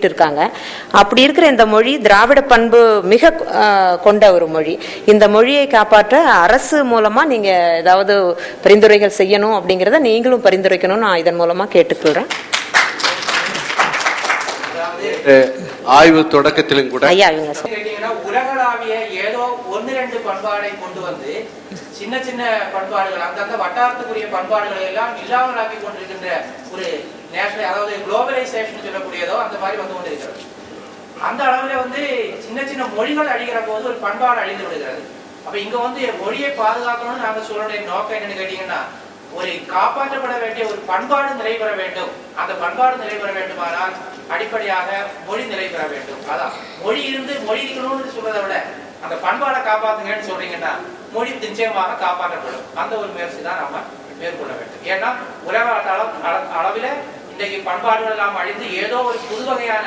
இருக்காங்க. அப்படி இருக்கிற இந்த மொழி திராவிட பண்பு மிக கொண்ட ஒரு மொழி. இந்த மொழியை காப்பாற்ற அரசு மூலமா நீங்க ஏதாவது பரிந்துரைகள் செய்யணும் அப்படிங்கறத நீங்களும் பரிந்துரைக்கணும் நான் இதன் மூலமா கேட்டுக்கொள்றேன். ஆய்வு தொடக்கத்திலும் கூட ஐயா உலகளாவிய ஏதோ 1-2 பண்பாடை கொண்டு வந்து சின்ன சின்ன பண்பாடுகள் அந்தந்த வட்டாரத்துக்குரிய பண்பாடுகளை எல்லாம் இல்லாமலாக்கி கொண்டிருக்கின்ற ஒரு நேஷனல், அதாவது குளோபலைசேஷன் சொல்லக்கூடியதோ அந்த மாதிரி வந்து கொண்டிருக்கிறது. அந்த அளவுல சின்ன சின்ன மொழிகள் அழிகிற போது ஒரு பண்பாடு அழிந்து விடுகிறது. அப்ப இங்க மொழியை பாதுகாக்கணும்னு நாங்க சொல்ற நோக்கம் என்னன்னு கேட்டீங்கன்னா, ஒரு காப்பாற்றப்பட வேண்டிய ஒரு பண்பாடு நிறைவேற வேண்டும். அந்த பண்பாடு நிறைவேற வேண்டுமானால் அடிப்படையாக மொழி நிறைவேற வேண்டும். அதான் மொழி இருக்கணும்னு சொல்றதை விட அந்த பண்பாடை காப்பாத்துங்கன்னு சொல்றீங்கன்னா மொழி நிச்சயமாக காப்பாற்றப்படும். அந்த ஒரு முயற்சி தான் நாம மேற்கொள்ள வேண்டும். ஏன்னா உலக அளவில் இன்றைக்கு பண்பாடுகள் எல்லாம் அழிந்து ஏதோ ஒரு புது வகையான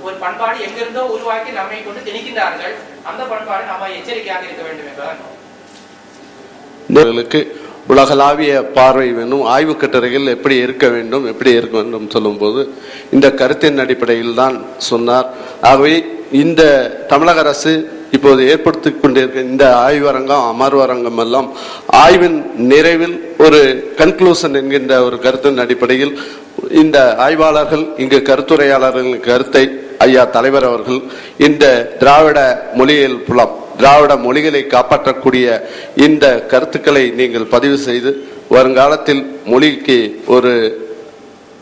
ஒரு பண்பாடு எங்கிருந்தோ உருவாக்கி நம்மை கொண்டு திணிக்கின்றார்கள். அந்த பண்பாடு நம்ம எச்சரிக்கையாக இருக்க வேண்டும் என்பதான் உலகளாவிய பார்வை வேணும். ஆய்வு கட்டுரைகள் எப்படி இருக்க வேண்டும் சொல்லும் போது இந்த கருத்தின் அடிப்படையில் தான் சொன்னார். ஆகவே இந்த தமிழக அரசு இப்போது ஏற்படுத்திக் கொண்டிருக்க இந்த ஆய்வரங்கம் அமர்வரங்கம் எல்லாம் ஆய்வின் நிறைவில் ஒரு கன்க்ளூஷன் என்கின்ற ஒரு கருத்தின் அடிப்படையில் இந்த ஆய்வாளர்கள் இங்கு கருத்துரையாளர்களின் கருத்தை ஐயா தலைவர் அவர்கள் இந்த திராவிட மொழியியல் புலம் திராவிட மொழிகளை காப்பாற்றக்கூடிய இந்த கருத்துக்களை நீங்கள் பதிவு செய்து வருங்காலத்தில் மொழிக்கு ஒரு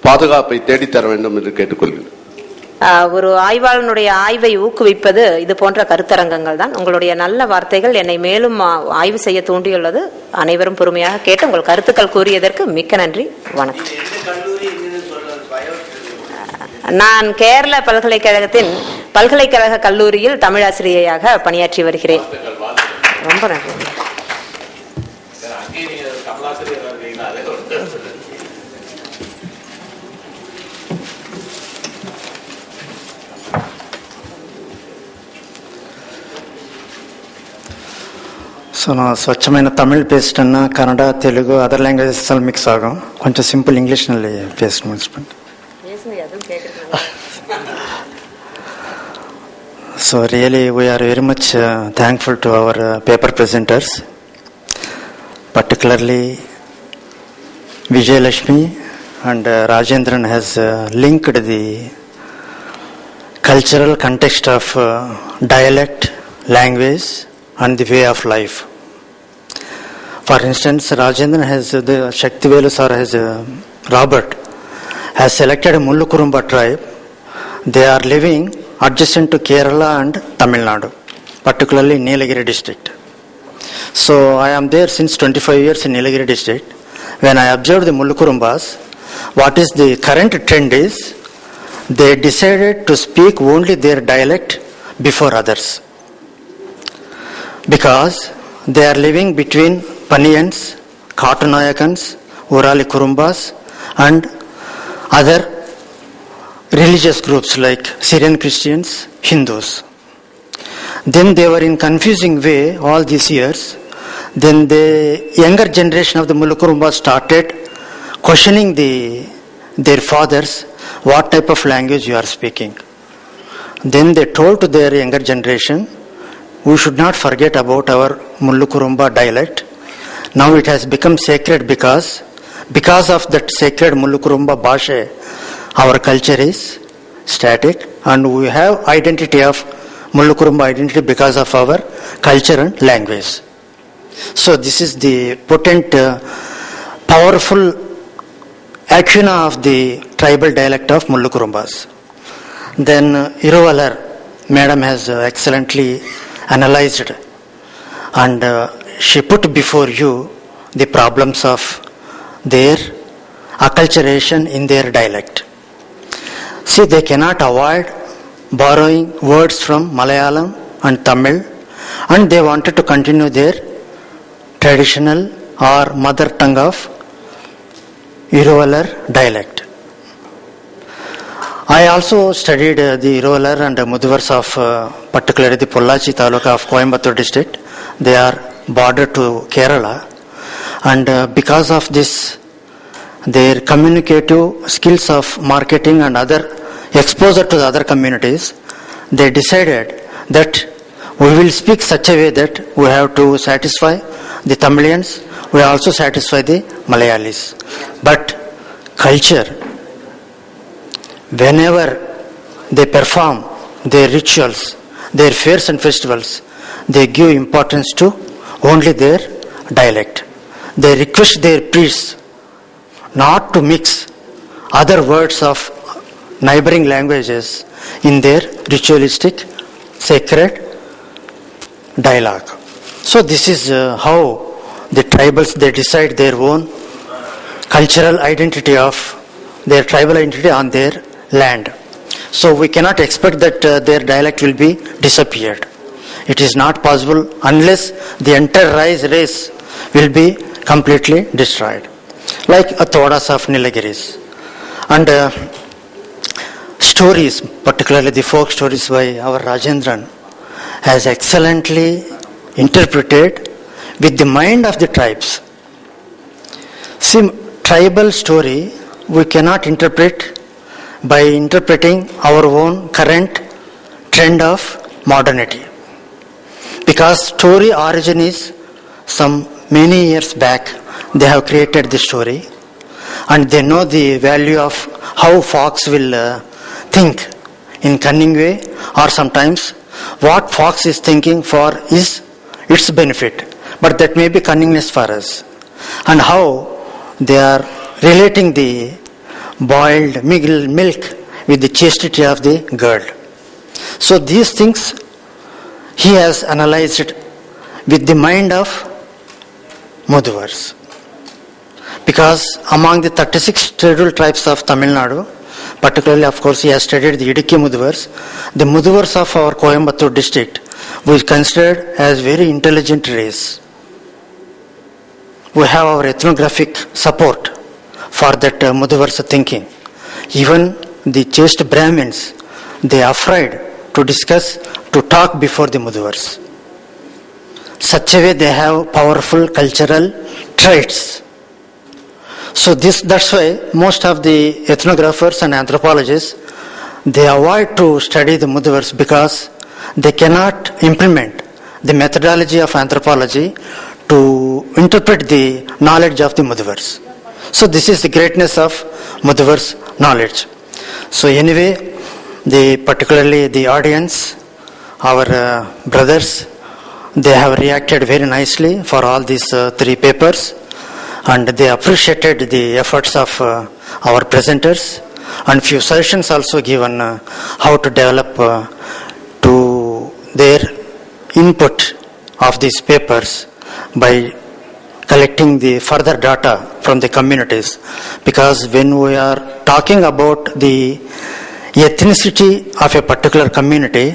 பாதுகாப்பை தேடித்தர வேண்டும் என்று கேட்டுக்கொள்கிறேன். ஒரு ஆய்வாளனுடைய ஆய்வை ஊக்குவிப்பது இது போன்ற கருத்தரங்கங்கள் தான். உங்களுடைய நல்ல வார்த்தைகள் என்னை மேலும் ஆய்வு செய்ய தூண்டியுள்ளது. அனைவரும் பொறுமையாக கேட்டு உங்கள் கருத்துக்கள் கூறியதற்கு மிக்க நன்றி. வணக்கம். நான் கேரள பல்கலைக்கழகத்தின் பல்கலைக்கழக கல்லூரியில் தமிழாசிரியையாக பணியாற்றி வருகிறேன். ரொம்ப நன்றி. ஸோ நான் ஸ்வச்சమైన தமிழ் பேசிட்டேன்னா கன்னடா தெலுங்கு அதர் லாங்குவேஜஸ் எல்லாம் மிக்ஸ் ஆகும். கொஞ்சம் சிம்பிள் இங்கிலீஷ்ನಲ್ಲಿ பேசணும். So really we are very much thankful to our paper presenters, particularly Vijayalakshmi and Rajendran has linked the cultural context of dialect, language and the way of life. For instance, Rajendran has the Shaktivelu sir has Robert has selected a Mullukurumba tribe. They are living adjacent to Kerala and Tamil Nadu, particularly Nilagiri district. So I am there since 25 years in Nilagiri district. When I observed the Mullukurumbas, what is the current trend is they decided to speak only their dialect before others, because they are living between Paniyans, Katunayakans, Urali Kurumbas and other religious groups like Syrian Christians, Hindus. Then they were in confusing way all these years. Then the younger generation of the Mullukurumba started questioning their fathers, what type of language you are speaking. Then they told to their younger generation, we should not forget about our Mullukurumba dialect. Now it has become sacred because of that sacred Mullukurumba Bhasha, our culture is static and we have identity of Mullukurumba identity because of our culture and language. So this is the potent, powerful action of the tribal dialect of Mullukurumbas. Then Iruvalar madam has excellently analyzed and she put before you the problems of their acculturation in their dialect. See, they cannot avoid borrowing words from Malayalam and Tamil, and they wanted to continue their traditional or mother tongue of Iruvalar dialect. I also studied the Iruvalar and Muduvars of particularly the Pollachi Taluka of Coimbatore district. They are border to Kerala, and because of this their communicative skills of marketing and other exposure to the other communities, they decided that we will speak such a way that we have to satisfy the Tamilians, we also satisfy the Malayalis. But culture, whenever they perform their rituals, their fairs and festivals, they give importance to only their dialect. They request their priests not to mix other words of neighboring languages in their ritualistic, sacred dialogue. So this is how the tribals, they decide their own cultural identity of their tribal identity on their land. So we cannot expect that their dialect will be disappeared. It is not possible unless the entire race will be completely destroyed. Like Thodas of Nilagiris. And stories, particularly the folk stories by our Rajendran, has excellently interpreted with the mind of the tribes. See, tribal story we cannot interpret by interpreting our own current trend of modernity. Because story origin is some many years back, they have created the story and they know the value of how fox will think in cunning way, or sometimes what fox is thinking for is its benefit, but that may be cunningness for us, and how they are relating the boiled milk with the chastity of the girl. So these things he has analyzed with the mind of Muduvars. Because among the 36 scheduled tribes of Tamil Nadu, particularly of course he has studied the Idukki Muduvars, the Muduvars of our Coimbatore district we considered as very intelligent race. We have our ethnographic support for that Muduvars thinking. Even the chaste Brahmins, they are afraid to discuss, to talk before the Muduvars. Such a way they have powerful cultural traits. So that's why most of the ethnographers and anthropologists, they avoid to study the Muduvars because they cannot implement the methodology of anthropology to interpret the knowledge of the Muduvars. So this is the greatness of Muduvars' knowledge. So anyway, particularly the audience, our brothers, they have reacted very nicely for all these 3 papers, and they appreciated the efforts of our presenters, and few suggestions also given how to develop to their input of these papers by collecting the further data from the communities. Because when we are talking about the ethnicity of a particular community,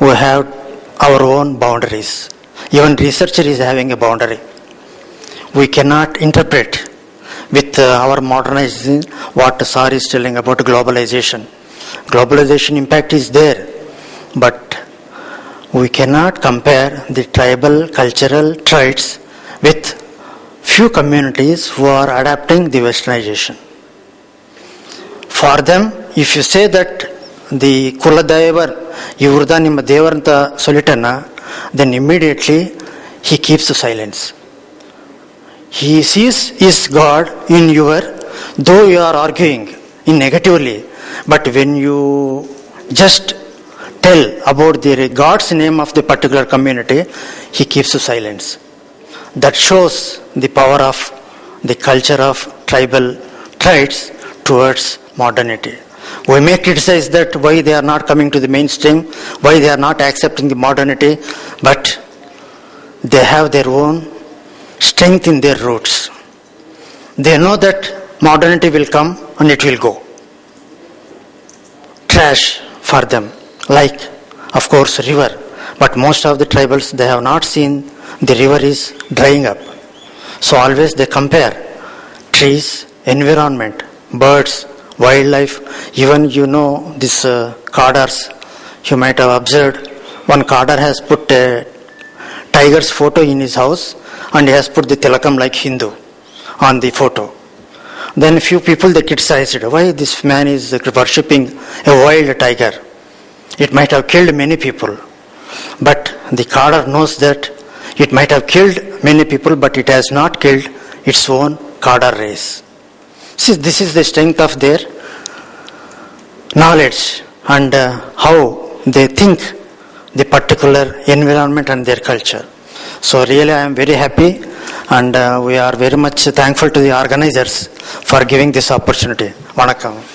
we have our own boundaries. Even researcher is having a boundary. We cannot interpret with our modernization what Sar is telling about globalization. Globalization impact is there, but we cannot compare the tribal cultural traits with few communities who are adapting the westernization. For them, if you say that the Kuladaivar, Yurda Nimma Devaranta Solitana, then immediately he keeps silence. He sees his God in your, though you are arguing in negatively, but when you just tell about the God's name of the particular community, he keeps silence. That shows the power of the culture of tribal traits towards modernity. We may criticize that why they are not coming to the mainstream, why they are not accepting the modernity, but they have their own strength in their roots. They know that modernity will come and it will go. Trash for them, like of course river, but most of the tribals, they have not seen the river is drying up. So always they compare trees, environment, birds, wildlife. Even this Kadars, you might have observed, one Kadar has put a tiger's photo in his house and he has put the tilakam like Hindu on the photo. Then few people they criticized, why this man is worshipping a wild tiger. It might have killed many people. But the cadre knows that it might have killed many people, but it has not killed its own cadre race. See, this is the strength of their knowledge and how they think the particular environment and their culture. So really I am very happy, and we are very much thankful to the organizers for giving this opportunity. Vanakkam.